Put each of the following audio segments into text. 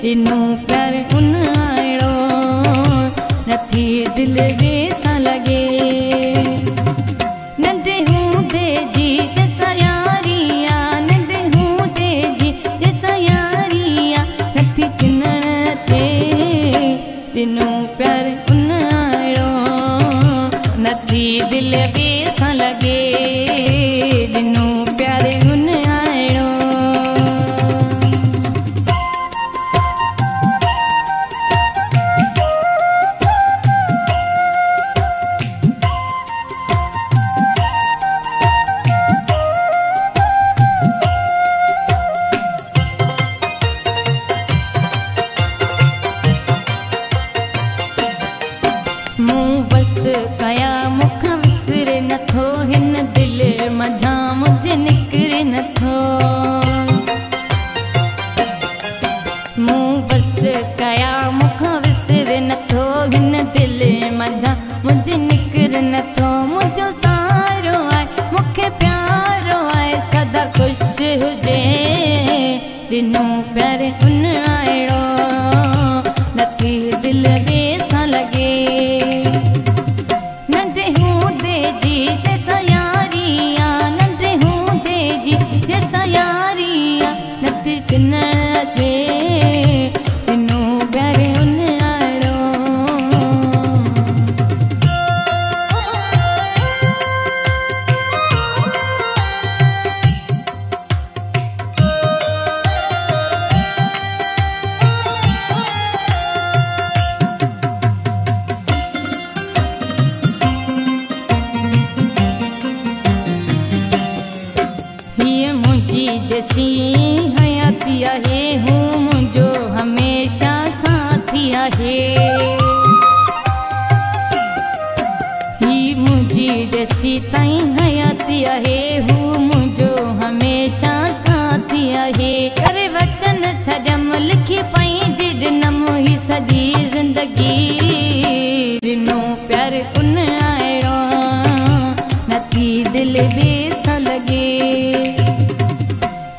ॾिनो प्यार उन आहिड़ो नथी दिलि ॿिए सां लॻे। नंढे हूंदे जी जैसा यारी आहे, नंढे हूंदे जी जैसा यारी आहे, नथी चिन्हण अचे। ॾिनो प्यार उन आहिड़ो नथी दिलि ॿिए सां लॻे। ॾिनो प्यार उन आहिड़ो। मूं बस कया मुख विसरे नथो, हिन दिल मझा मुझे निकिरे नथो। मूं बस कया मुख विसरे नथो, हिन दिल मझा मुझे निकिरे नथो। मुझो सारो आहे मूंखे प्यारो आहे, सदा ख़ुशि हुजे। ॾिनो प्यार उन आहिड़ो नथी दिलि ॿिए सां लॻे। नंढे हूंदे जी जैसा यारी आहे, नंढे हूंदे जी जैसा यारी आहे, नथी चिन्हण अचे। ॾिनो प्यार उन आहिड़ो। हीअ मुंहिंजी जैसी हयाती आहे, हूं मुंहिंजो हमेशा साथी आहे। ही मुंहिंजी जैसी ताईं हयाती आहे, हूं मुंहिंजो हमेशा साथी आहे। करे वचन छॾियमि लिखी पंहिंजी ॾिनमि ही सॼी ज़िंदगी। ॾिनो प्यार उन आहिड़ो नथी दिलि ॿिए सां लॻे।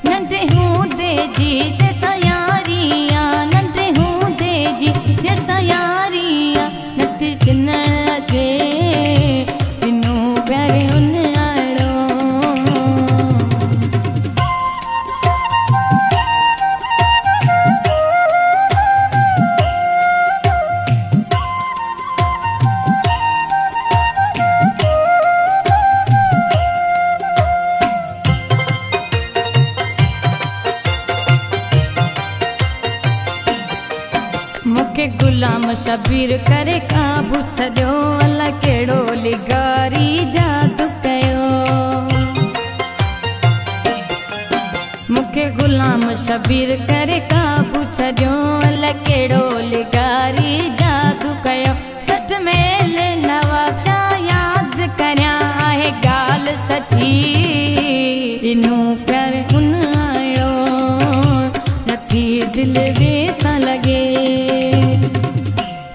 नंढे हूंदे जी जैसा यारी आहे, नंढे हूंदे जी जैसा यारी आहे, नथी चिन्हण अचे। ॾिनो प्यार उन आहिड़ो। मूंखे गुलाम शबीर करे काबू छॾियो, अलाह कहिड़ो लिगारी जादू कयो। मूंखे गुलाम शबीर करे काबू छॾियो, अलाह कहिड़ो लिगारी जादू कयो। सठ मेल नवाब शाह यादि करियां आहे ॻाल्हि सची। ॾिनो प्यार उन आहिड़ो नथी दिलि ॿिए सां लॻे।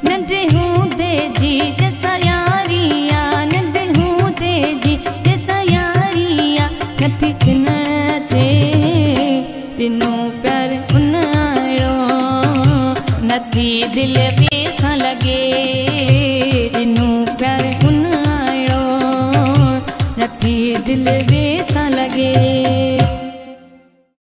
नंढे हूंदे जी जैसा यारी आहे, नंढे हूंदे जी जैसा यारी आहे, नथी चिन्हण अचे। ॾिनो प्यार उन आहिड़ो नथी दिलि ॿिए सां लॻे। ॾिनो प्यार उन आहिड़ो नथी दिलि ॿिए सां लॻे।